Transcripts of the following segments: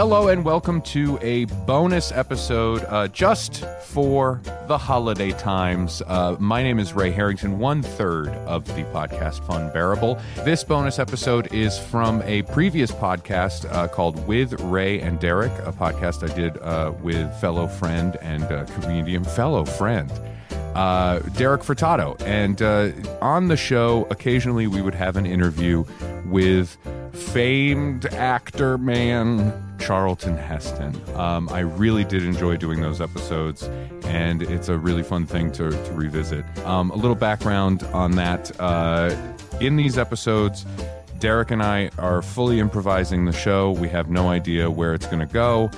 Hello and welcome to a bonus episode just for the holiday times. My name is Ray Harrington, 1/3 of the podcast Funbearable. This bonus episode is from a previous podcast called With Ray and Derek, a podcast I did with fellow friend and comedian fellow friend Derek Furtado. And on the show, occasionally we would have an interview with famed actor man Charlton Heston. I really did enjoy doing those episodes, and it's a really fun thing to revisit. A little background on that. In these episodes, Derek and I are fully improvising the show. We have no idea where it's going to go,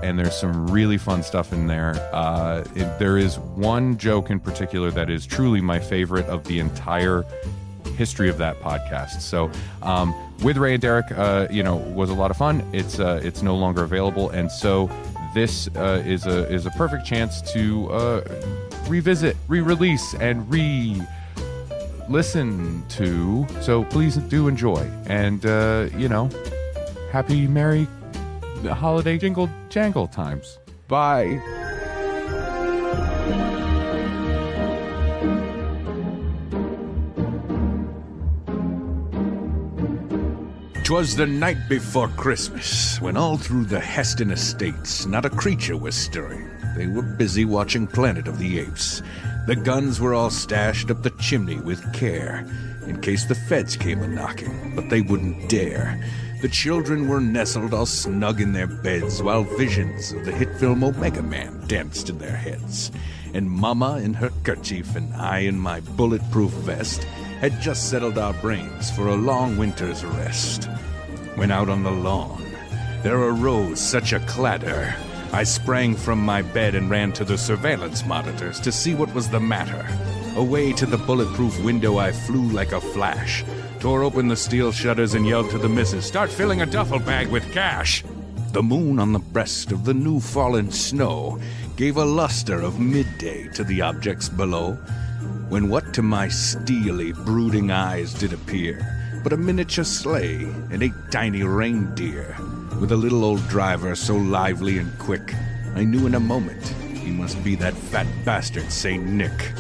and there's some really fun stuff in there. There is one joke in particular that is truly my favorite of the entire history of that podcast. So with Ray and Derek, was a lot of fun. It's no longer available, and so this is a perfect chance to revisit, re-release, and listen to. So please do enjoy, and happy merry holiday jingle jangle times. Bye. 'Twas the night before Christmas, when all through the Heston estates not a creature was stirring. They were busy watching Planet of the Apes. The guns were all stashed up the chimney with care, in case the feds came a-knocking, but they wouldn't dare. The children were nestled all snug in their beds, while visions of the hit film Omega Man danced in their heads. And Mama in her kerchief and I in my bulletproof vest had just settled our brains for a long winter's rest. When out on the lawn, there arose such a clatter. I sprang from my bed and ran to the surveillance monitors to see what was the matter. Away to the bulletproof window I flew like a flash, tore open the steel shutters and yelled to the missus, "Start filling a duffel bag with cash." The moon on the breast of the new fallen snow gave a luster of midday to the objects below, when what to my steely, brooding eyes did appear but a miniature sleigh and 8 tiny reindeer, with a little old driver so lively and quick, I knew in a moment he must be that fat bastard Saint Nick.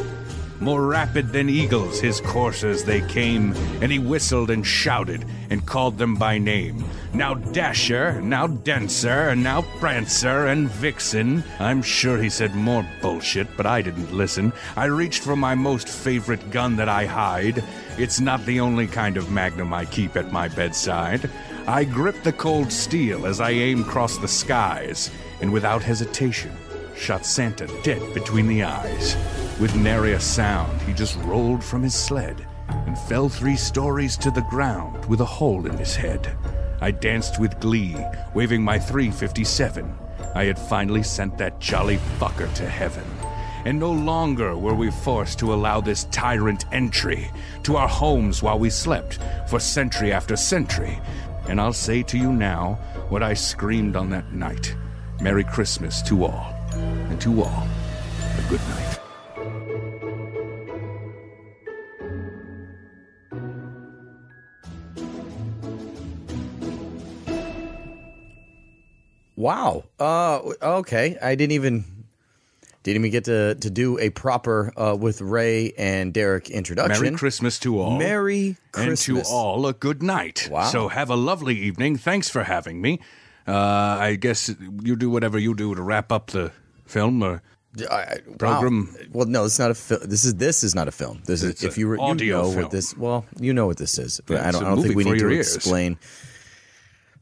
More rapid than eagles his coursers they came, and he whistled and shouted and called them by name. Now Dasher, now Dancer, now Prancer and Vixen. I'm sure he said more bullshit, but I didn't listen. I reached for my most favorite gun that I hide. It's not the only kind of magnum I keep at my bedside. I gripped the cold steel as I aimed across the skies, and without hesitation shot Santa dead between the eyes. With nary a sound, he just rolled from his sled and fell 3 stories to the ground with a hole in his head. I danced with glee, waving my .357. I had finally sent that jolly fucker to heaven. And no longer were we forced to allow this tyrant entry to our homes while we slept for century after century. And I'll say to you now what I screamed on that night. Merry Christmas to all, and to all, a good night. Wow. Okay. I didn't even get to do a proper with Ray and Derek introduction. Merry Christmas to all. Merry Christmas. And to all a good night. Wow. So have a lovely evening. Thanks for having me. I guess you do whatever you do to wrap up the film or program. Wow. Well, no, it's not a film. This is not a film. This is if you audio know film. what this. Well, you know what this is. Yeah, I don't think we need to explain. Ears.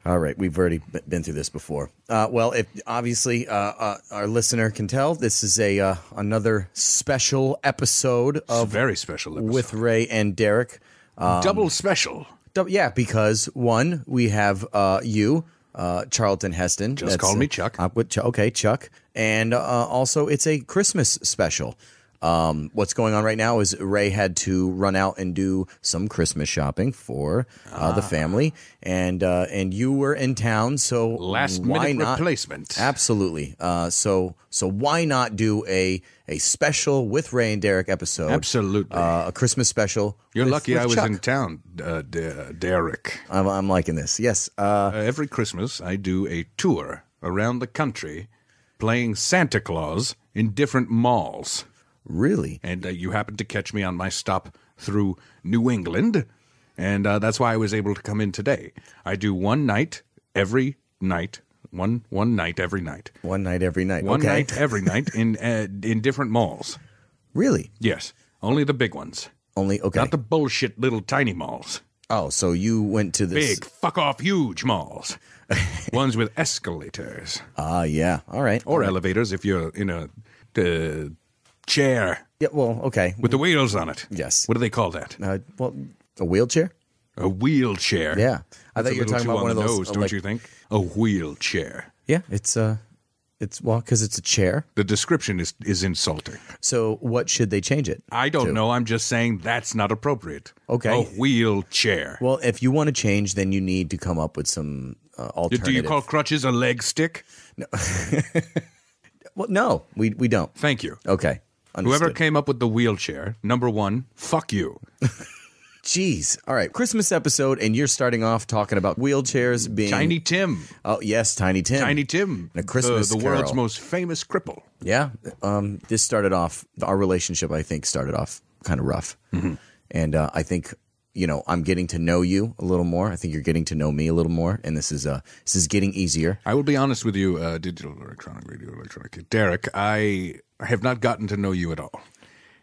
All right, we've already been through this before. Well, if obviously our listener can tell, this is another special episode of very special episode with Ray and Derek. Double special. Yeah, because one, we have you, Charlton Heston. Just call me Chuck. Okay, Chuck. And also, it's a Christmas special. What's going on right now is Ray had to run out and do some Christmas shopping for the family, and you were in town, so Last-minute replacement. Absolutely. So why not do a special with Ray and Derek episode? Absolutely. A Christmas special. You're lucky I was Chuck. in town, Derek. I'm liking this. Yes. Every Christmas, I do a tour around the country playing Santa Claus in different malls. Really? And you happened to catch me on my stop through New England, and that's why I was able to come in today. I do one night every night. One night every night. One night every night. One okay. night every night in different malls. Really? Yes, only the big ones. Only okay. Not the bullshit little tiny malls. Oh, so you went to this Big, fuck off, huge malls. Ones with escalators. Yeah. All right. Or elevators if you're in a chair Yeah. Well, okay. with the wheels on it. Yes. What do they call that? Well, a wheelchair. A wheelchair. Yeah. I That's thought you were talking about one of those. Nose, don't you think? A wheelchair. Yeah. It's because it's a chair. The description is insulting. So what should they change it? I don't know. I'm just saying that's not appropriate. Okay. A wheelchair. Well, if you want to change, then you need to come up with some alternative. Do you call crutches a leg stick? Well, no, we don't. Thank you. Okay. Understood. Whoever came up with the wheelchair, number one, fuck you. Jeez. All right. Christmas episode, and you're starting off talking about wheelchairs being Tiny Tim. Oh yes, Tiny Tim. Tiny Tim. And a Christmas the Carol. world's most famous cripple. Yeah. This started off. Our relationship, I think, started off kind of rough, and I think I'm getting to know you a little more. I think you're getting to know me a little more, and this is getting easier. I will be honest with you, digital, electronic, radio, electronic. Derek, I have not gotten to know you at all.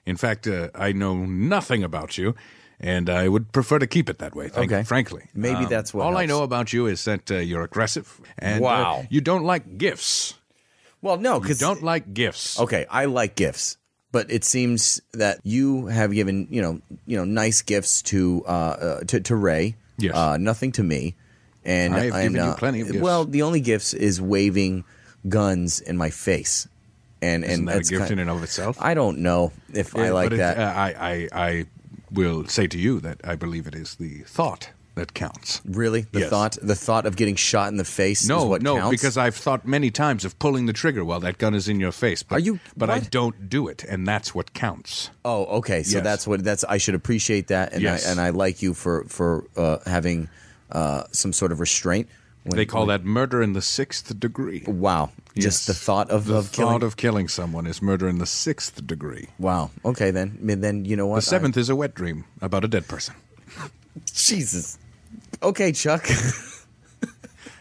In fact, I know nothing about you, and I would prefer to keep it that way, frankly. Maybe that's what all I helps. know about you is that you're aggressive, and Wow. you don't like gifts. Well, no, You because don't like gifts. okay, I like gifts, but it seems that you have given nice gifts to Ray. Yes. Nothing to me, and I have given you plenty of gifts. Well, the only gifts is waving guns in my face, and Isn't that a that's gift in and of itself? I don't know if I like But that. I will say to you that I believe it is the thought that counts. Really, the Yes. thought of getting shot in the face is what counts? because I've thought many times of pulling the trigger while that gun is in your face. But, Are you- But I what? don't do it, and that's what counts. Oh, okay. So Yes. that's I should appreciate that, and Yes. I like you for having some sort of restraint. They call that murder in the 6th degree. Wow, just Yes. the thought of The killing. thought of killing someone is murder in the 6th degree. Wow. Okay, then you know what? The 7th is a wet dream about a dead person. Jesus. Okay, Chuck.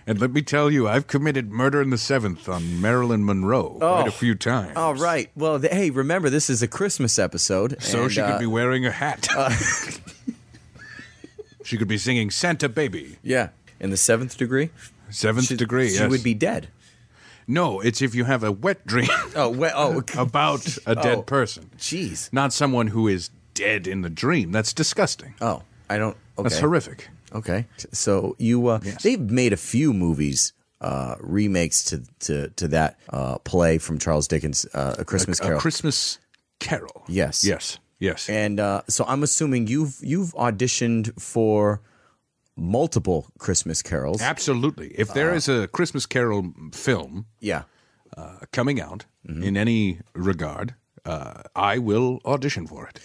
And let me tell you, I've committed murder in the 7th on Marilyn Monroe quite a few times. All right. Well, hey, remember this is a Christmas episode, So and, she could be wearing a hat. She could be singing Santa Baby. yeah, in the 7th degree. 7th degree, She yes. would be dead. No, it's if you have a wet dream about a dead person. Jeez. Not someone who is dead in the dream. That's disgusting. Oh, I don't. Okay. That's horrific. Okay, so you Yes. they've made a few movies remakes to that play from Charles Dickens, A Christmas Carol. A Christmas Carol. Yes. Yes. And so I'm assuming you've auditioned for multiple Christmas carols. Absolutely. If there is a Christmas Carol film Yeah. coming out in any regard, I will audition for it.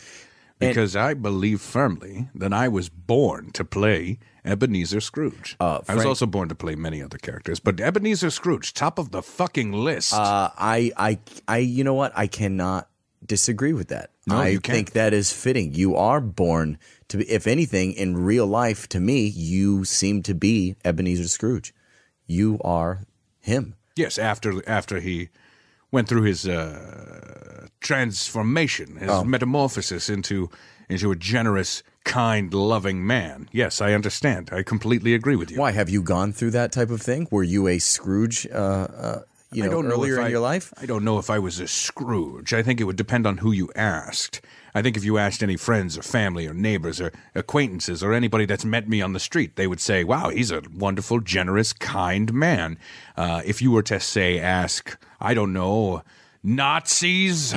Because I believe firmly that I was born to play Ebenezer Scrooge. I was Frank- also born to play many other characters, but Ebenezer Scrooge, top of the fucking list. I you know what? I cannot disagree with that. No, I you can't. think that is fitting. You are born to be, if anything, in real life, to me, you seem to be Ebenezer Scrooge. You are him. Yes, after he went through his transformation, his metamorphosis into a generous, kind, loving man. Yes, I understand. I completely agree with you. Why have you gone through that type of thing? Were you a Scrooge? I don't know earlier if in your life? I don't know if I was a Scrooge. I think it would depend on who you asked. I think if you asked any friends or family or neighbors or acquaintances or anybody that's met me on the street, they would say, wow, he's a wonderful, generous, kind man. If you were to ask, I don't know, Nazis,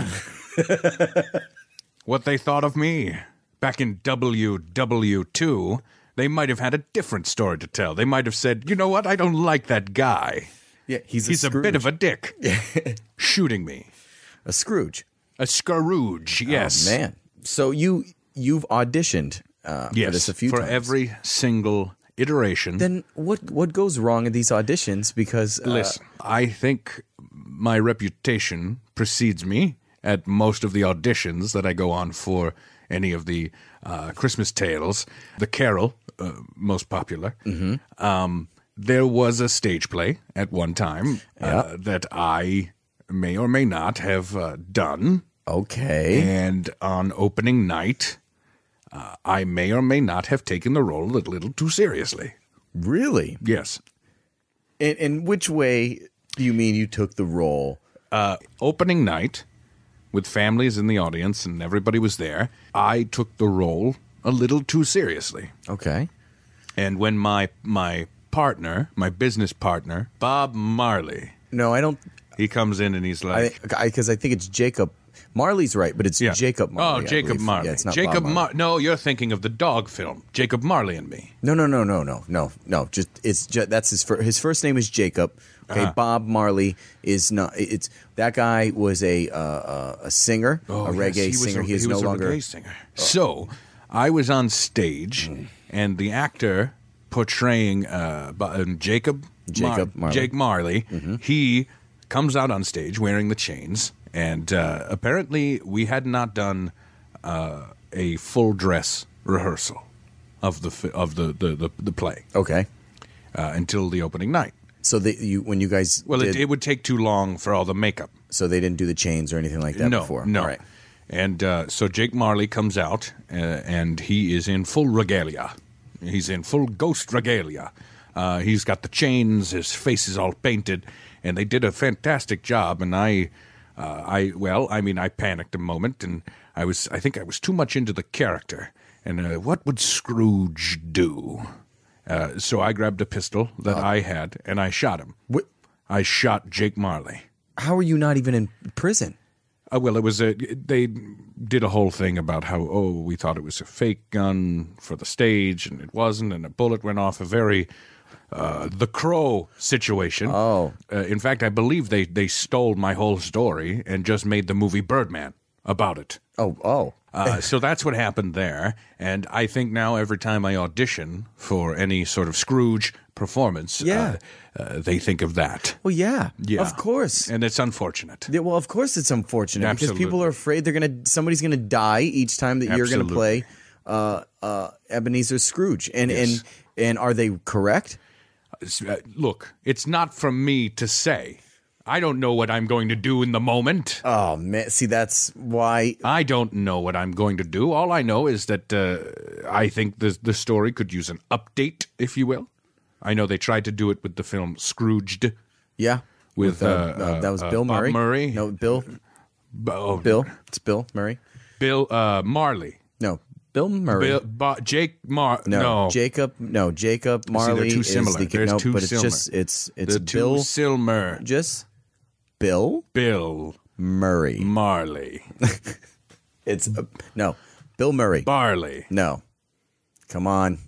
what they thought of me. Back in WW2, they might have had a different story to tell. They might have said, you know what, I don't like that guy. Yeah, He's a bit of a dick. Shooting me. A Scrooge. A Scrooge, yes. Oh, man. So you've auditioned for this a few times. For every single iteration. Then what goes wrong in these auditions? Because listen, I think my reputation precedes me at most of the auditions that I go on for any of the Christmas tales. The Carol, most popular. There was a stage play at one time that I may or may not have done. Okay. And on opening night, I may or may not have taken the role a little too seriously. Really? Yes. In which way do you mean you took the role? Opening night, with families in the audience and everybody was there, I took the role a little too seriously. Okay. And when my partner, my business partner, Bob Marley. No, I don't. He comes in and he's like... Because I think it's Jacob. Marley's right, but it's Jacob Marley. Oh, Jacob Marley. Yeah, it's not Jacob Bob Marley. No, you're thinking of the dog film, Jacob Marley and Me. No. That's his first name is Jacob. Okay, Bob Marley is not. It's that guy was a singer, a reggae singer. He is no longer a reggae singer. So I was on stage, and the actor portraying Jake Marley, he comes out on stage wearing the chains, and apparently we had not done a full dress rehearsal of the play. Okay, until the opening night. So when you guys it would take too long for all the makeup. So they didn't do the chains or anything like that before? No. All right. And so Jake Marley comes out, and he is in full regalia. He's in full ghost regalia. He's got the chains, his face is all painted, and they did a fantastic job. And I panicked a moment, and I think I was too much into the character. And what would Scrooge do? So I grabbed a pistol that I had, and I shot him. What? I shot Jake Marley. How are you not even in prison? Well, it was they did a whole thing about how, we thought it was a fake gun for the stage, and it wasn't, and a bullet went off. A very The Crow situation. Oh. In fact, I believe they stole my whole story and just made the movie Birdman about it. Oh. So that's what happened there. And I think now every time I audition for any sort of Scrooge performance, they think of that. Well, yeah, of course. And it's unfortunate. Yeah, well, of course it's unfortunate. Absolutely. Because people are afraid somebody's going to die each time that you're going to play Ebenezer Scrooge. And are they correct? Look, it's not from me to say. I don't know what I'm going to do in the moment. Oh, man. See, that's why. I don't know what I'm going to do. All I know is that I think the story could use an update, if you will. I know they tried to do it with the film Scrooged. Yeah. With that was Bill Murray. Bob Murray. No, Bill. Bill. It's Bill Murray. Bill Marley. No, Bill Murray. Jacob Marley. Jacob Marley. They're too similar. It's Bill Silmer. Just Bill Murray. Marley. It's Bill Murray. Barley. No. Come on,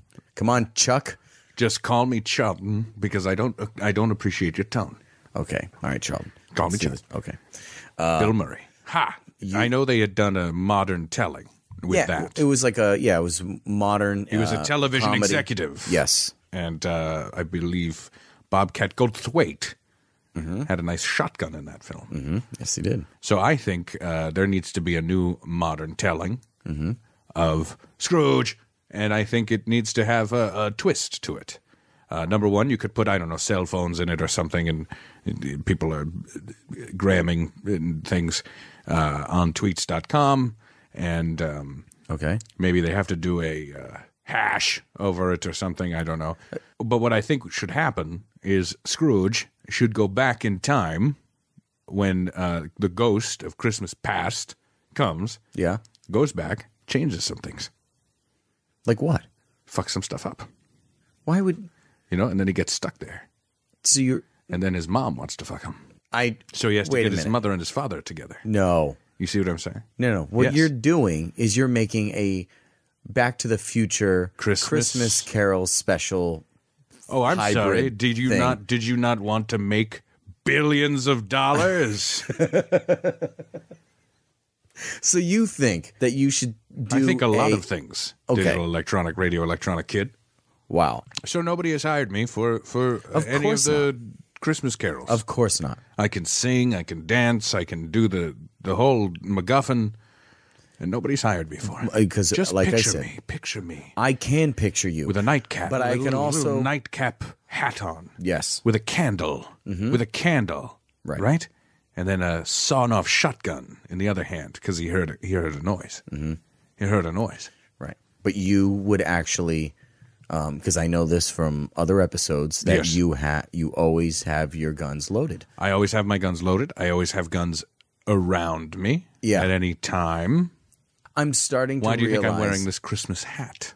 Chuck. Just call me Charlton because I don't appreciate your tone. Okay. All right, Charlton. Call me Charlton. Okay. Bill Murray. Ha! I know they had done a modern telling with that. It was like it was modern. He was a television comedy executive. Yes. And I believe Bobcat Goldthwait had a nice shotgun in that film. Mm-hmm. Yes, he did. So I think there needs to be a new modern telling of Scrooge, and I think it needs to have a twist to it. Number one, you could put, cell phones in it or something, and people are gramming things on tweets.com, and maybe they have to do a hash over it or something, I don't know. But what I think should happen is Scrooge should go back in time when the ghost of Christmas past comes, goes back, changes some things. Like what? Fuck some stuff up. Why would... and then he gets stuck there. So and then his mom wants to fuck him. So he has to Wait get a his minute. mother and his father together. No. You see what I'm saying? No. What Yes. you're doing is you're making a Back to the Future Christmas Carol special. Oh, I'm hybrid sorry. Did you thing. not want to make billions of dollars? So you think that you should do I think a lot of things. Okay. Digital, electronic, radio, electronic kid. Wow. So nobody has hired me for any of course the Christmas carols. Of course not. I can sing, I can dance, I can do the whole MacGuffin, and nobody's hired me for it. Because, Just like picture I said, picture me I can picture you. with a nightcap, But with I a can little also- nightcap hat on, Yes. with a candle, with a candle, Right. and then a sawn-off shotgun in the other hand because he heard a noise. He heard a noise. Right. But you would actually, because I know this from other episodes, that Yes. you always have your guns loaded. I always have my guns loaded. I always have guns around me Yeah. at any time. I'm starting to Why do you realize. think I'm wearing this Christmas hat?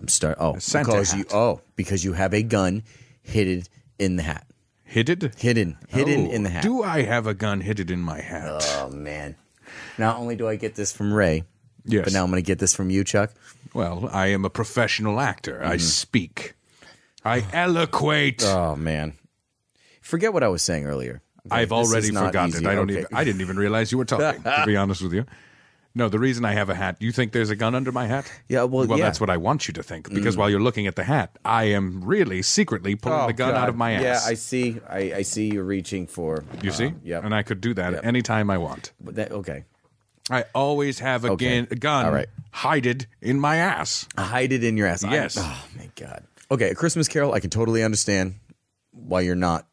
Santa hat. Because you have a gun hidden in the hat. Hidden? Hidden in the hat. Do I have a gun hidden in my hat? Oh man! Not only do I get this from Ray, Yes. but now I'm going to get this from you, Chuck. Well, I am a professional actor. I speak. I eloquate. Oh man! Forget what I was saying earlier. I've This already is not forgotten easy. it. Okay. I didn't even realize you were talking, to be honest with you. No, the reason I have a hat, you think there's a gun under my hat? Yeah, well, yeah. that's what I want you to think. Because while you're looking at the hat, I am really secretly pulling the gun out of my ass. Yeah, I see. I see you're reaching for. You see? Yeah. And I could do that anytime I want. Okay. I always have a gun All right. hided in my ass. Hide it in your ass. Yes. Oh my god. Okay, A Christmas Carol. I can totally understand why you're not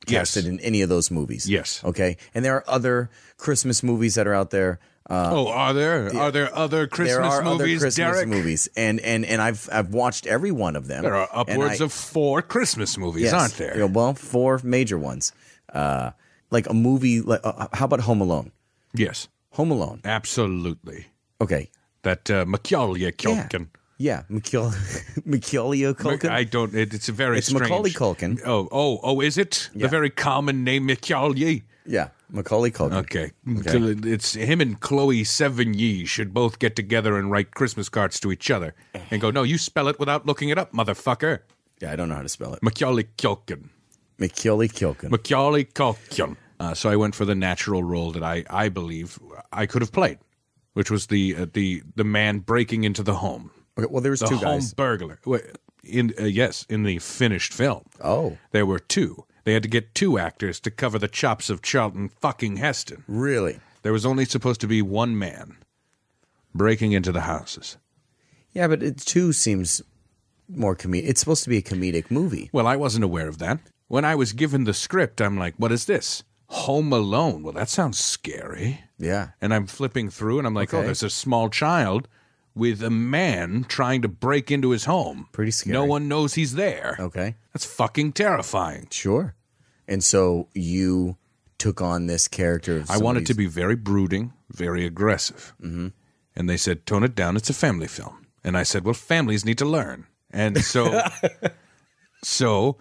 casted in any of those movies. Yes. Okay, and there are other Christmas movies that are out there. Are there? Are there other Christmas there are movies, other Christmas Derek? movies, and I've watched every one of them. There are upwards of 4 Christmas movies, aren't there? Yeah, well, 4 major ones. Like a movie. Like, how about Home Alone? Yes, Home Alone. absolutely. Okay. That Macaulay Culkin. Yeah, Macaulay Culkin. I don't. It's a very It's strange. Macaulay Culkin. Oh, is it Yeah. the very common name Macaulay? Yeah, Macaulay Culkin. Okay. It's him and Chloe Sevigny should both get together and write Christmas cards to each other and go, no, you spell it without looking it up, motherfucker. Yeah, I don't know how to spell it. Macaulay Culkin. Macaulay Culkin. Macaulay Culkin. So I went for the natural role that I believe I could have played, which was the man breaking into the home. Okay, well, there was The 2 home guys. burglar. In the finished film. Oh, There were 2. They had to get 2 actors to cover the chops of Charlton fucking Heston. really? There was only supposed to be 1 man breaking into the houses. Yeah, but it 2 seems more comedic. It's supposed to be a comedic movie. Well, I wasn't aware of that. When I was given the script, I'm like, what is this? Home Alone. Well, that sounds scary. Yeah. And I'm flipping through, and I'm like, Okay. oh, there's a small child with a man trying to break into his home. Pretty scary. No one knows he's there. Okay. That's fucking terrifying. Sure. And so you took on this character. Of I wanted to be very brooding, very aggressive. Mm-hmm. And they said, tone it down. It's a family film. And I said, well, families need to learn. And so... So,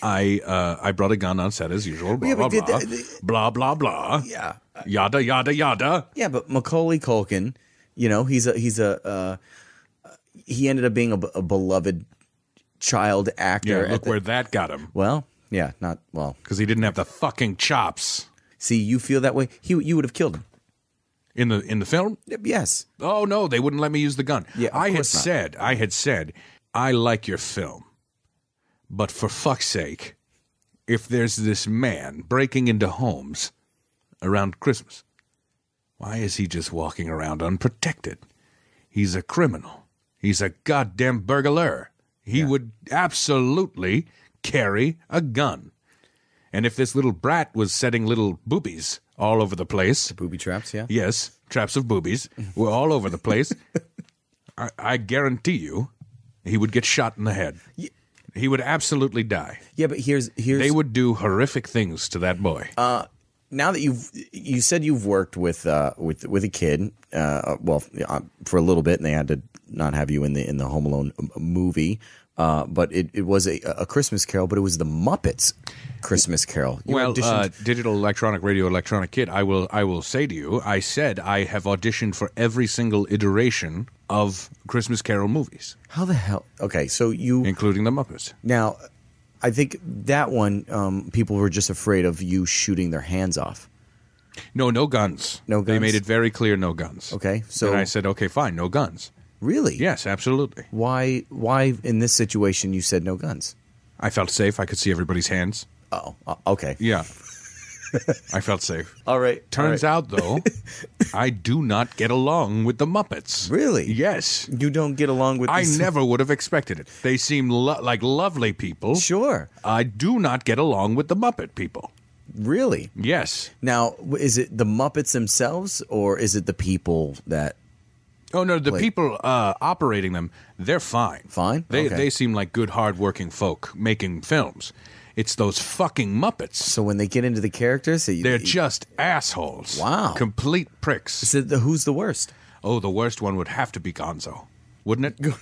I brought a gun on set as usual. Blah, Yeah, blah, but blah. did- Blah, blah, blah. Yeah. Yada, yada, yada. Yeah, but Macaulay Culkin, you know, he ended up being a beloved child actor. Yeah, look where that got him. Well, yeah, not well. Because he didn't have the fucking chops. See, you feel that way. You would have killed him. In the film? Yes. Oh, no, they wouldn't let me use the gun. Yeah, of I had course not. said, I like your film. But for fuck's sake, if there's this man breaking into homes around Christmas, why is he just walking around unprotected? He's a criminal. He's a goddamn burglar. He would absolutely carry a gun. And if this little brat was setting little boobies all over the place, Booby traps, yeah. yes, traps of boobies were all over the place, I guarantee you he would get shot in the head. He would absolutely die. Yeah, but here's They would do horrific things to that boy. now that you said you've worked with a kid, for a little bit, and they had to not have you in the Home Alone movie, but it was a Christmas Carol, but it was the Muppets Christmas Carol. Digital Electronic Radio Electronic Kid, I will say to you, I said I have auditioned for every single iteration of Christmas Carol movies. How the hell? Okay, so including the Muppets. Now, I think that one, people were just afraid of you shooting their hands off. No guns. No guns? They made it very clear, no guns. Okay, so... And I said, okay, fine, no guns. Really? Yes, absolutely. Why in this situation you said no guns? I felt safe. I could see everybody's hands. Oh, okay. Yeah. I felt safe. All right. Turns out, though, I do not get along with the Muppets. Really? Yes. You don't get along with I never would have expected it. They seem like lovely people. Sure. I do not get along with the Muppet people. Really? Yes. Now, is it the Muppets themselves, or is it the people that... Oh, no, the people operating them, they're fine. Fine? They seem like good, hard-working folk making films. It's those fucking Muppets. So when they get into the characters... They're just assholes. Wow. Complete pricks. Who's the worst? Oh, the worst one would have to be Gonzo. Wouldn't it?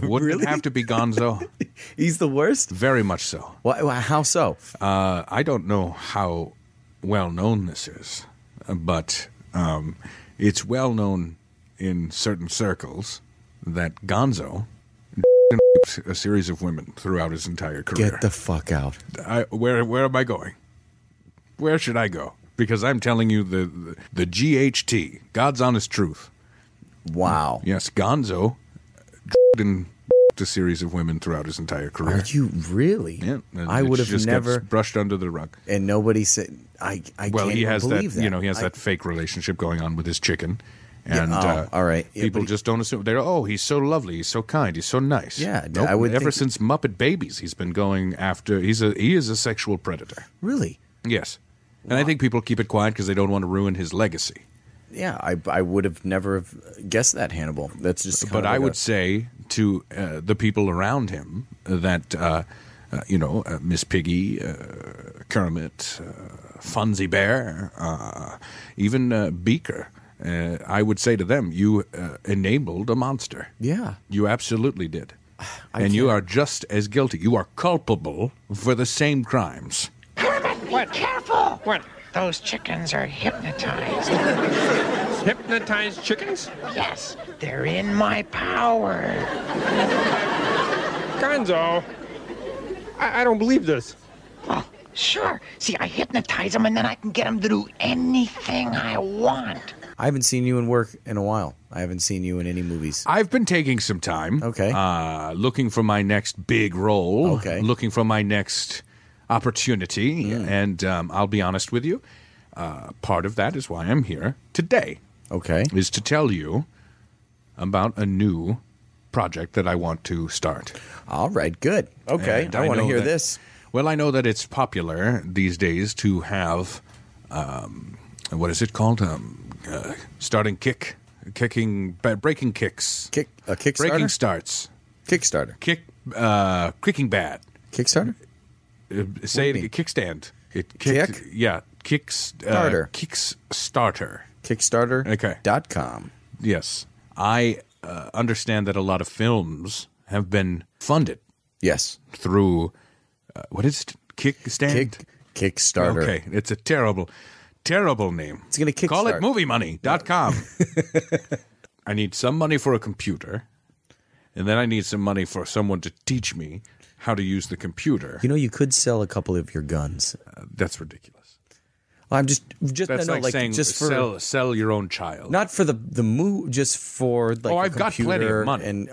Wouldn't it have to be Gonzo? He's the worst? Very much so. How so? I don't know how well known this is, but it's well known in certain circles that Gonzo raped a series of women throughout his entire career. Get the fuck out. Where am I going? Where should I go? Because I'm telling you the GHT, God's honest truth. Wow. Yes, Gonzo and a series of women throughout his entire career. Are you really? Yeah. I would have never gets brushed under the rug. And nobody said I well, can't he has believe that. He has that fake relationship going on with his chicken. And all right. Yeah, people just don't assume. He's so lovely, he's so kind, he's so nice. Yeah, nope, I would ever since Muppet Babies, he's been going after. He is a sexual predator. Really? Yes, and I think people keep it quiet because they don't want to ruin his legacy. Yeah, I would have never guessed that, Hannibal. That's just. But I would say to the people around him that Miss Piggy, Kermit, Funzie Bear, even Beaker. I would say to them, you enabled a monster. Yeah. You absolutely did. And you are just as guilty. You are culpable for the same crimes. Kermit, be careful! What? Those chickens are hypnotized. Hypnotized chickens? Yes, they're in my power. Gonzo, I don't believe this. Well, sure. See, I hypnotize them and then I can get them to do anything I want. I haven't seen you in work in a while. I haven't seen you in any movies. I've been taking some time. Okay. Looking for my next big role. Okay. Looking for my next opportunity. And I'll be honest with you. Part of that is why I'm here today. Okay. Is to tell you about a new project that I want to start. All right. Good. Okay. And I want to know hear that- this. Well, I know that it's popular these days to have, what is it called? Breaking kicks. A Kickstarter? Breaking starts. Kickstarter. Kicking bad. Kickstarter? Say do you it. Kickstand. Kick? Yeah. Starter. Kickstarter. Kickstarter.com. Yes. I understand that a lot of films have been funded Yes. through, what is it? Kickstand? Kickstarter. Okay. It's a terrible name. It's going to kickstart. Call it moviemoney.com. I need some money for a computer, and then I need some money for someone to teach me how to use the computer. You know, you could sell a couple of your guns. That's ridiculous. Well, I'm just That's no, like saying just for sell your own child. not for the move, just for like. I've got plenty of money. And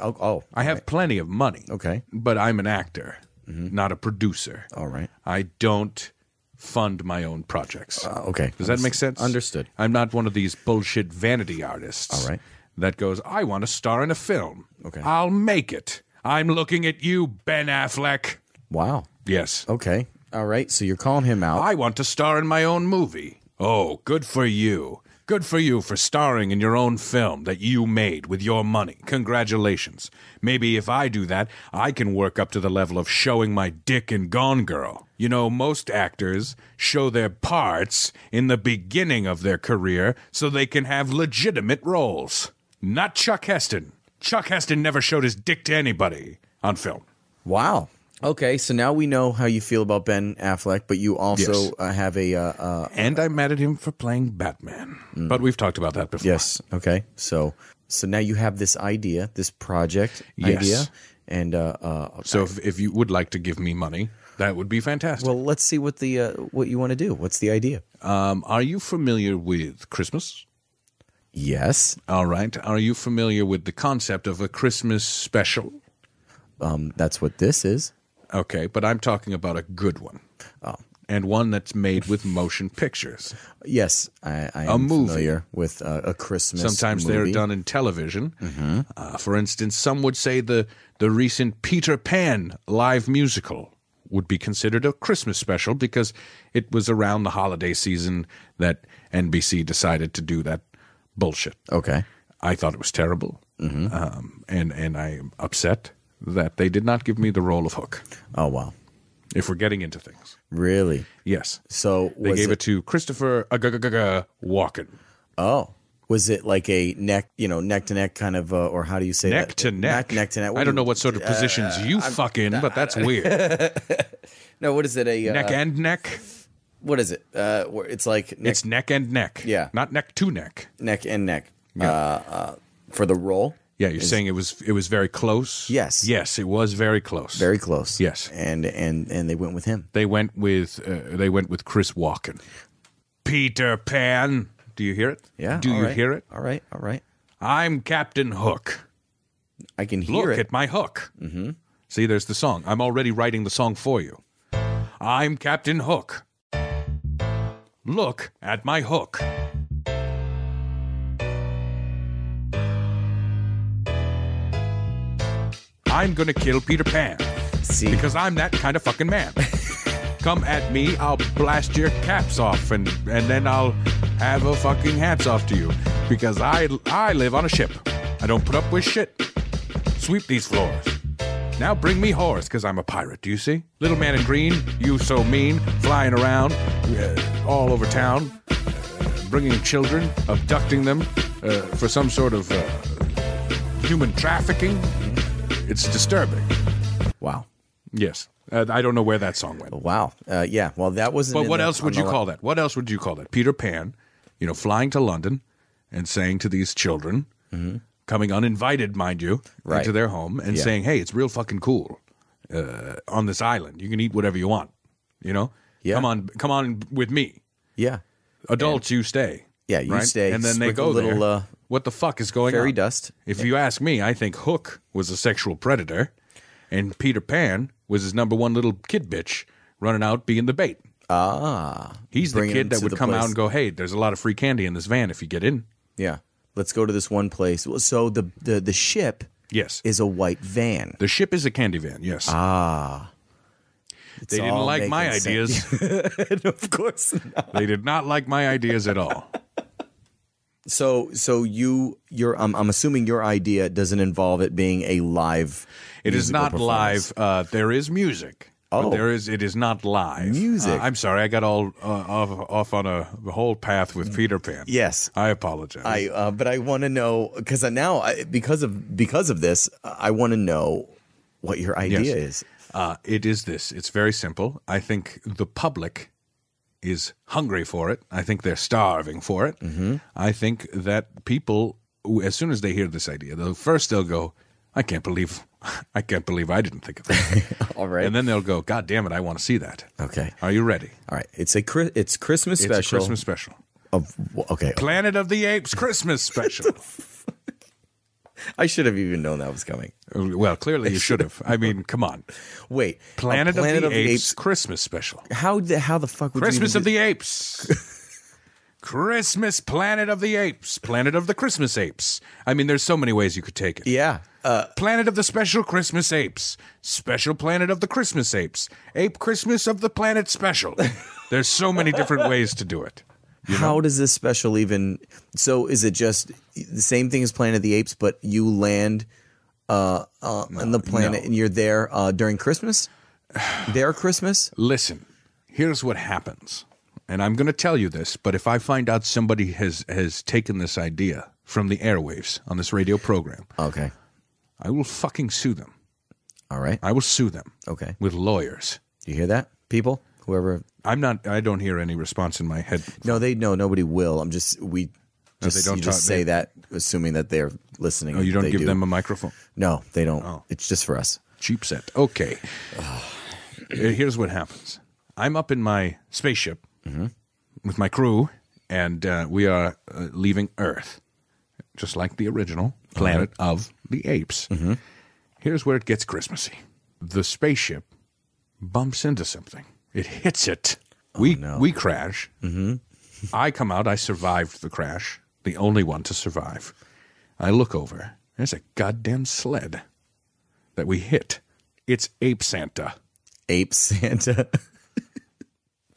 I have plenty of money. Okay. But I'm an actor, not a producer. All right. I don't fund my own projects. Okay. Does that make sense? Understood. I'm not one of these bullshit vanity artists. All right. That goes, I want to star in a film. Okay. I'll make it. I'm looking at you, Ben Affleck. Wow. Yes. Okay. All right. So you're calling him out. I want to star in my own movie. Oh, good for you. Good for you for starring in your own film that you made with your money. Congratulations. Maybe if I do that, I can work up to the level of showing my dick in Gone Girl. You know, most actors show their parts in the beginning of their career so they can have legitimate roles. Not Chuck Heston. Chuck Heston never showed his dick to anybody on film. Wow. Okay, so now we know how you feel about Ben Affleck, but you also Yes. have a And I mad at him for playing Batman. But we've talked about that before. yes. Okay, so now you have this idea, this project Yes. idea, and So if you would like to give me money, that would be fantastic. well, let's see what you want to do. What's the idea? Are you familiar with Christmas? Yes, All right. Are you familiar with the concept of a Christmas special? that's what this is. Okay, but I'm talking about a good one. Oh. And one that's made with motion pictures. Yes, I am movie. familiar with a Christmas. Sometimes movie. they're done in television. For instance, some would say the recent Peter Pan live musical would be considered a Christmas special because it was around the holiday season that NBC decided to do that bullshit. Okay. I thought it was terrible, and I am upset that they did not give me the role of Hook. Oh wow, If we're getting into things, really? yes, So they gave it to Christopher Walken. Oh, was it like a neck to neck kind of, or how do you say Neck that? to neck. Neck to neck. I don't know what sort of positions you fuck in, but that's weird. No, what is it? A Neck and neck. what is it? Where it's like neck, It's neck and neck. Yeah. Not neck to neck. neck and neck. For the role. Yeah, you're saying it was very close? Yes. Yes, it was very close. Very close. Yes. And they went with him. They went with Chris Walken. Peter Pan. Do you hear it? Yeah. Do all you right. hear it? All right. All right. I'm Captain Hook. I can hear Look it. at my hook. Mm-hmm. See, there's the song. I'm already writing the song for you. I'm Captain Hook. Look at my hook. I'm gonna kill Peter Pan See, because I'm that kind of fucking man. Come at me, I'll blast your caps off, and then I'll have a fucking hats off to you because I live on a ship. I don't put up with shit. Sweep these floors. Now bring me whores, because I'm a pirate, do you see? Little man in green, you so mean, flying around all over town, bringing children, abducting them for some sort of human trafficking. It's disturbing. wow. Yes. I don't know where that song went. Wow. Yeah. Well, that wasn't. But in what the- else would on you the- call that? What else would you call that? Peter Pan, flying to London and saying to these children, coming uninvited, mind you, Right. into their home and Yeah. saying, hey, it's real fucking cool on this island. You can eat whatever you want, Yeah. Come on with me. Yeah. Adults, you stay. Yeah, you right? stay. And then they Sprinkle go a little, there. What the fuck is going fairy on? dust. If you ask me, I think Hook was a sexual predator, and Peter Pan was his number one little kid bitch running out being the bait. He's the bringing kid him that to would the come out place. and go, hey, there's a lot of free candy in this van if you get in. Yeah. Let's go to this one place. Well, so the ship Yes. is a white van. The ship is a candy van, yes. They didn't all like my making ideas. sense. Of course not. They did not like my ideas at all. So you're I'm assuming your idea doesn't involve it being a live. It is musical not performance. live. There is music. Oh. But it is not live. Music. I'm sorry. I got all off on a whole path with Peter Pan. Yes. I apologize. But I want to know because because of this, I want to know what your idea is. It is this. It's very simple. I think the public is hungry for it. I think they're starving for it. Mm-hmm. I think that people, as soon as they hear this idea, they'll go, I can't believe I didn't think of that. All right. And then they'll go, God damn it, I want to see that. Okay. Are you ready? All right. It's Christmas It's special. a Christmas special. Okay. Planet of the Apes Christmas special. I should have even known that was coming. Well, clearly you should have. I mean, come on. Wait. Planet of the Apes Christmas special. How the fuck would Christmas you of the Apes. Christmas Planet of the Apes. Planet of the Christmas Apes. I mean, there's so many ways you could take it. Yeah. Planet of the Special Christmas Apes. Special Planet of the Christmas Apes. Ape Christmas of the Planet Special. There's so many different ways to do it. How does this special even? So is it just the same thing as Planet of the Apes, but you land on the planet and you're there during Christmas? Their Christmas? Listen, here's what happens. And I'm going to tell you this, but if I find out somebody has taken this idea from the airwaves on this radio program, Okay. I will fucking sue them. All right. I will sue them. Okay. With lawyers. You hear that, people? Whoever. I don't hear any response in my head. No, nobody will. You just say that, assuming that they're listening. Oh, you don't give them a microphone? No, they don't. Oh. It's just for us. Cheap set. Okay. Here's what happens. I'm up in my spaceship with my crew, and we are leaving Earth, just like the original Planet of the Apes. Here's where it gets Christmassy. The spaceship bumps into something. It hits it. We crash. I come out. I survived the crash. The only one to survive. I look over. There's a goddamn sled that we hit. It's Ape Santa. Ape Santa.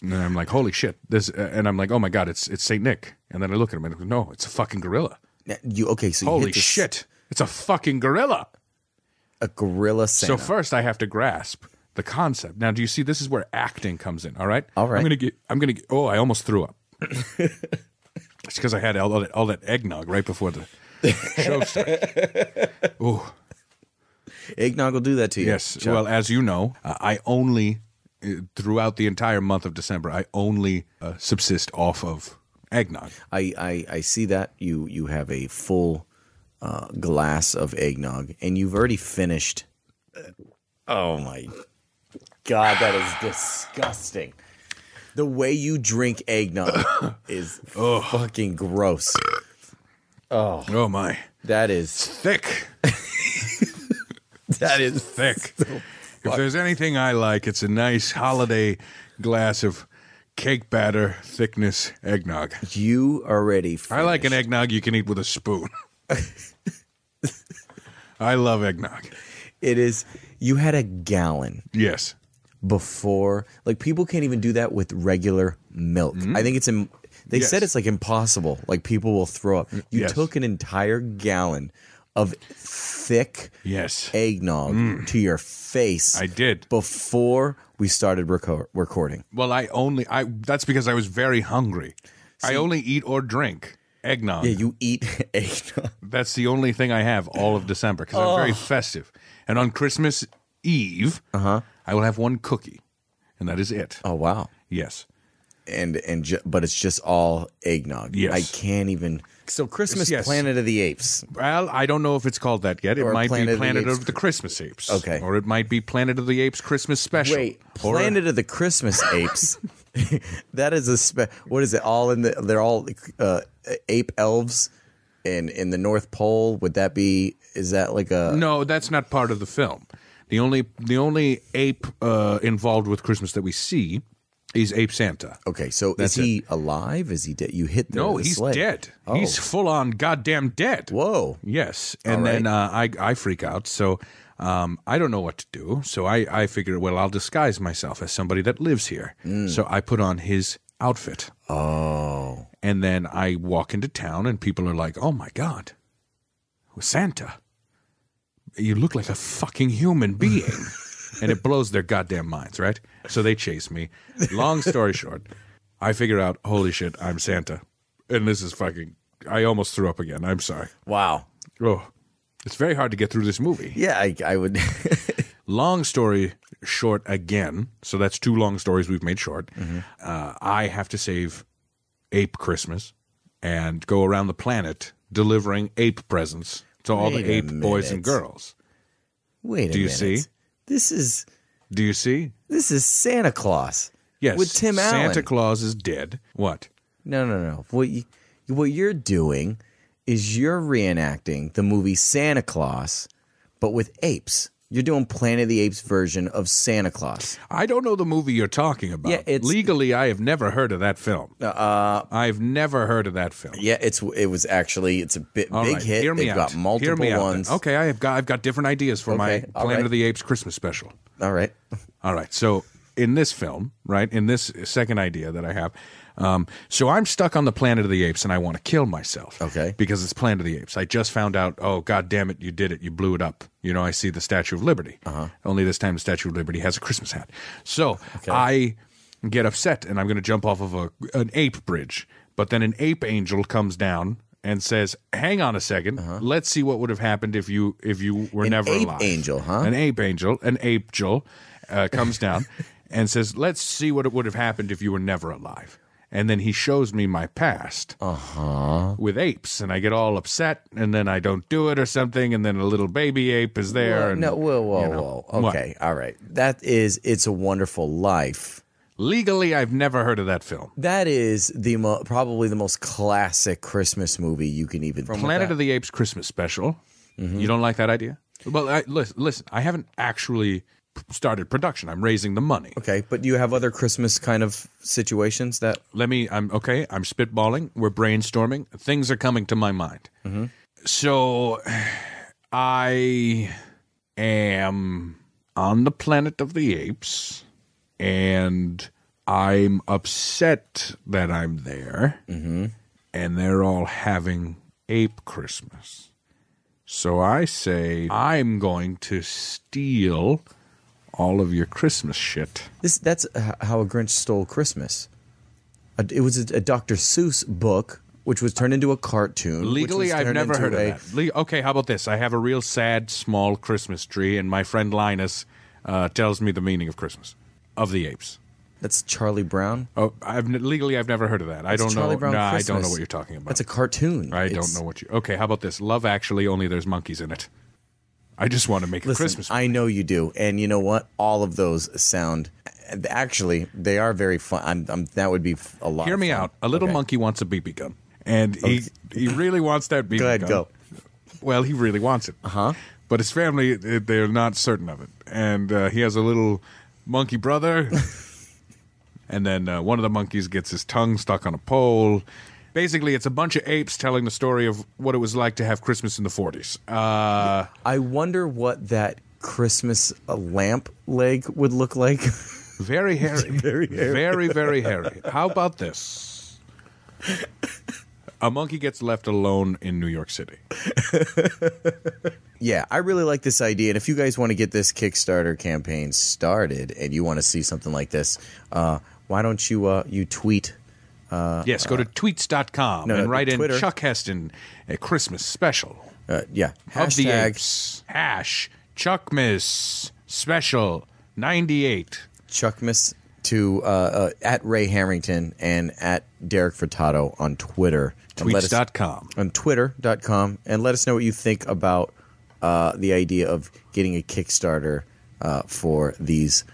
And I'm like, holy shit. And I'm like, oh my God, it's St. Nick. And then I look at him and I go, no, it's a fucking gorilla. So holy shit. It's a fucking gorilla. A gorilla Santa. So first I have to grasp the concept. Now, do you see, this is where acting comes in, all right? All right. I'm going to get, I almost threw up. It's because I had all that eggnog right before the show started. Ooh. Eggnog will do that to you. Yes. Chuck. Well, as you know, I only, throughout the entire month of December, I only subsist off of eggnog. I see that. You have a full glass of eggnog, and you've already finished. Oh, my God, that is disgusting. The way you drink eggnog is fucking gross. Oh, my. That is Thick. that is Thick. If there's anything I like, it's a nice holiday glass of cake batter thickness eggnog. You already finished. I like an eggnog you can eat with a spoon. I love eggnog. It is. You had a gallon Yes. before. Like, people can't even do that with regular milk. I think it's they Yes. said it's like impossible. Like, people will throw up. You Yes. took an entire gallon of thick Yes. eggnog to your face. I did. Before we started recording. Well, that's because I was very hungry. I only eat or drink eggnog. Yeah, you eat eggnog. That's the only thing I have all of December because I'm very festive. And on Christmas Eve, I will have one cookie, and that is it. Oh, wow. Yes. But it's just all eggnog. Yes. I can't even. So Christmas Yes. Planet of the Apes. Well, I don't know if it's called that yet. It Or might Planet be of the Planet Apes. of the Christmas Apes. Okay. Or it might be Planet of the Apes Christmas Special. Wait, Or- Planet of the Christmas Apes. That is what is it? They're all ape elves in the North Pole. Would that be? Is that like a? No, that's not part of the film. The only ape involved with Christmas that we see is Ape Santa. Okay, so That's is he alive? Is he dead? You hit the No, the he's sled. dead. Oh. He's full on goddamn dead. Whoa. Yes, and All then right. I freak out. So I don't know what to do. So I figure, well, I'll disguise myself as somebody that lives here. So I put on his outfit. Oh. And then I walk into town, and people are like, "Oh my God, Santa, you look like a fucking human being." And it blows their goddamn minds, right? So they chase me. Long story short, I figure out, holy shit, I'm Santa. And this is fucking, I almost threw up again. I'm sorry. Wow. Oh, it's very hard to get through this movie. Yeah, I would. Long story short again. So that's two long stories we've made short. I have to save Ape Christmas and go around the planet delivering ape presents to all Wait the a ape boys and minute. girls. Wait a Do you minute. see? This is Santa Claus. Yes. With Tim Allen. Santa Claus is dead. What? No. What you're doing is you're reenacting the movie Santa Claus, but with apes. You're doing Planet of the Apes version of Santa Claus. I don't know the movie you're talking about. Yeah, it's- Legally, I have never heard of that film. I've never heard of that film. Yeah, it's a big All right, hit. Hear me They've out. got Hear multiple me out then. ones. Okay, I've got different ideas for my Okay, all Planet right. of the Apes Christmas special. All right. All right, so in this film, right, in this second idea that I have, so I'm stuck on the Planet of the Apes and I want to kill myself. Okay. Because it's Planet of the Apes. I just found out, oh, God damn it, you did it. You blew it up. You know, I see the Statue of Liberty. Only this time the Statue of Liberty has a Christmas hat. So I get upset and I'm going to jump off of an ape bridge. But then an ape angel comes down and says, "Hang on a second. Let's see what would have happened if you were never ape alive." angel, huh? An ape angel, comes down and says, "Let's see what it would have happened if you were never alive." And then he shows me my past with apes, and I get all upset, and then I don't do it or something, and then a little baby ape is there. Whoa. Okay, all right. That is It's a Wonderful Life. Legally, I've never heard of that film. That is probably the most classic Christmas movie you can even. Planet of the Apes Christmas special. You don't like that idea? Well, listen. I haven't actually started production. I'm raising the money. Okay, but do you have other Christmas kind of situations that? I'm spitballing. We're brainstorming. Things are coming to my mind. So, I am on the Planet of the Apes, and I'm upset that I'm there, and they're all having ape Christmas. So I say, I'm going to steal all of your Christmas shit. That's how a Grinch stole Christmas. It was a Dr. Seuss book, which was turned into a cartoon. Legally, I've never heard of that. Okay, how about this? I have a real sad, small Christmas tree, and my friend Linus tells me the meaning of Christmas, of the apes. That's Charlie Brown? Oh, I've never heard of that. I don't know. I don't know what you're talking about. That's a cartoon. I don't know what you... Okay, how about this? Love Actually, only there's monkeys in it. I just want to make a Christmas movie. I know you do. And you know what? All of those sound... Actually, they are very fun. That would be a lot Hear of me fun. out. A little monkey wants a BB gun. And he really wants that BB gun. Go ahead, go. Well, he really wants it. But his family, they're not certain of it. And he has a little monkey brother... And then one of the monkeys gets his tongue stuck on a pole. Basically, it's a bunch of apes telling the story of what it was like to have Christmas in the 40s. I wonder what that Christmas lamp leg would look like. Very hairy. Very hairy. Very, very hairy. How about this? A monkey gets left alone in New York City. Yeah, I really like this idea. And if you guys want to get this Kickstarter campaign started and you want to see something like this, why don't you tweet? Yes, go to tweets.com and write Twitter. in Chuck Heston, a Christmas special. Yeah. Of the apes. #Chuckmas special 98. Chuckmas to at Ray Harrington and at Derek Furtado on Twitter. Tweets.com. On Twitter.com. And let us know what you think about the idea of getting a Kickstarter for these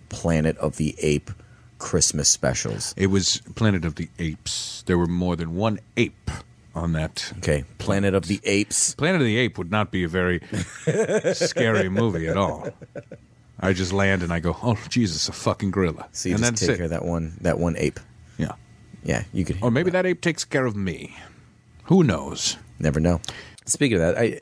Planet of the Ape Christmas specials. It was Planet of the Apes. There were more than one ape on that. Okay, Planet of the Apes. Planet of the Ape would not be a very scary movie at all. I just land and I go, oh, Jesus, a fucking gorilla. So you and just take care of that one ape. Yeah. Yeah, you could. Or maybe that ape takes care of me. Who knows? Never know. Speaking of that,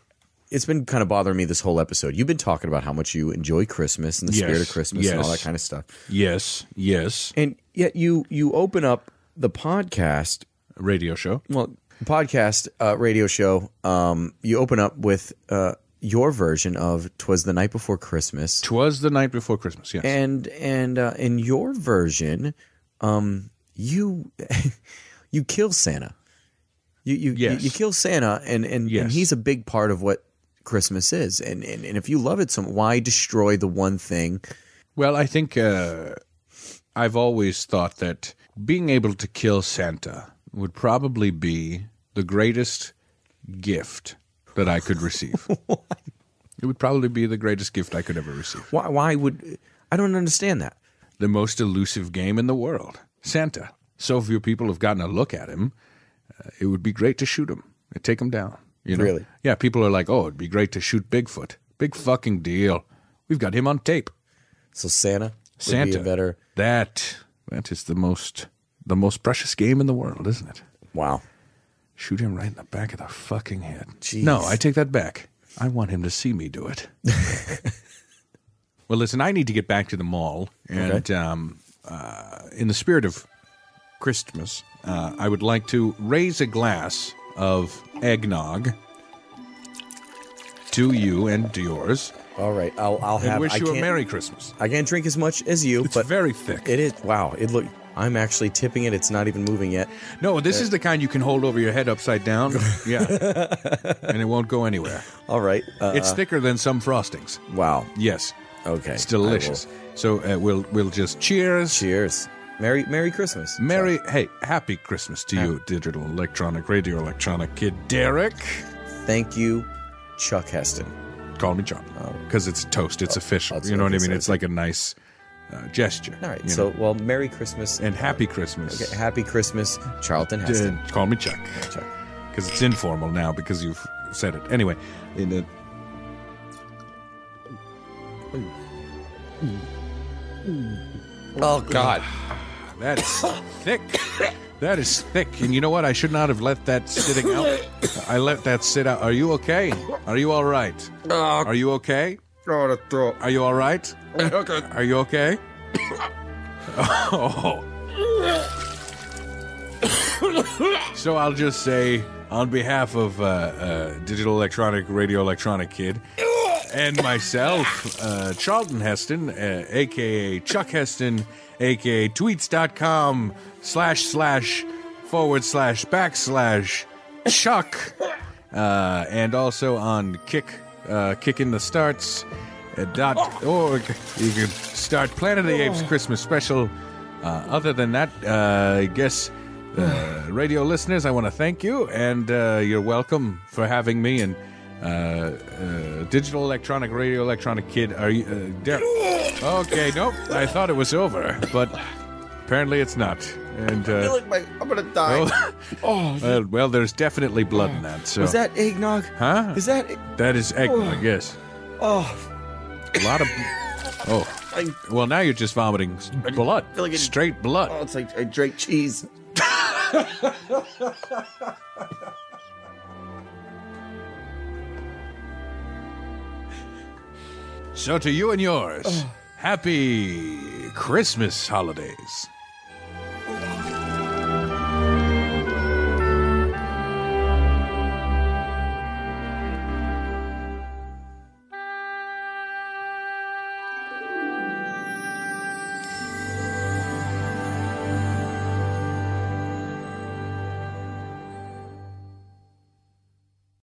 it's been kind of bothering me this whole episode. You've been talking about how much you enjoy Christmas and the spirit of Christmas and all that kind of stuff. Yes, yes. And yet you open up the podcast. Radio show. Well, podcast radio show. You open up with your version of "'Twas the Night Before Christmas." 'Twas the Night Before Christmas, yes. And in your version, you kill Santa. You kill Santa, and he's a big part of what Christmas is. And if you love it, why destroy the one thing? Well, I think I've always thought that being able to kill Santa would probably be the greatest gift that I could receive. It would probably be the greatest gift I could ever receive. Why would... I don't understand that. The most elusive game in the world. Santa. So few people have gotten a look at him. It would be great to shoot him and take him down. You know? Really? Yeah, people are like, oh, it'd be great to shoot Bigfoot. Big fucking deal. We've got him on tape. So Santa would be a better... That is the most precious game in the world, isn't it? Wow. Shoot him right in the back of the fucking head. Jeez. No, I take that back. I want him to see me do it. Well, listen, I need to get back to the mall. And in the spirit of Christmas, I would like to raise a glass of eggnog to you and to yours. All right, I'll have. And wish you a Merry Christmas. I can't drink as much as you, It's but very thick. It is. Wow, I'm actually tipping it. It's not even moving yet. No, this is the kind you can hold over your head upside down. Yeah. And it won't go anywhere. All right. It's thicker than some frostings. Wow. Yes. Okay. It's delicious. So we'll just cheers. Cheers. Merry Christmas. Happy Christmas to you, digital, electronic, radio, electronic kid Derek. Thank you, Chuck Heston. Call me Chuck. Because it's a toast. It's official. You know what I mean? It's like a nice gesture. All right. So, Merry Christmas. And Happy Christmas. Okay, Happy Christmas, Charlton Heston. Call me Chuck. Chuck. Because it's informal now because you've said it. Anyway. Oh, God. That is thick. That is thick. And you know what? I should not have let that sitting out. I let that sit out. Are you okay? Are you all right? Are you okay? Oh, the throat. Are you all right? Okay. Are you okay? Oh. So I'll just say, on behalf of Digital Electronic Radio Electronic Kid and myself, Charlton Heston, a.k.a. Chuck Heston, a.k.a. tweets.com///Chuck, and also on kickinthestarts.org. You can start Planet of the Apes Christmas special. Other than that, I guess, radio listeners, I want to thank you, and you're welcome for having me. And Digital Electronic Radio Electronic Kid, are you Derek? Okay, nope. I thought it was over, but apparently it's not. And I feel like I'm gonna die. well, there's definitely blood in that. So Was that eggnog? Huh? Is that? That is eggnog, yes. Oh, A lot of. Oh. Well, now you're just vomiting blood. feel like Straight blood. oh, it's like I drank cheese. So to you and yours, happy Christmas holidays.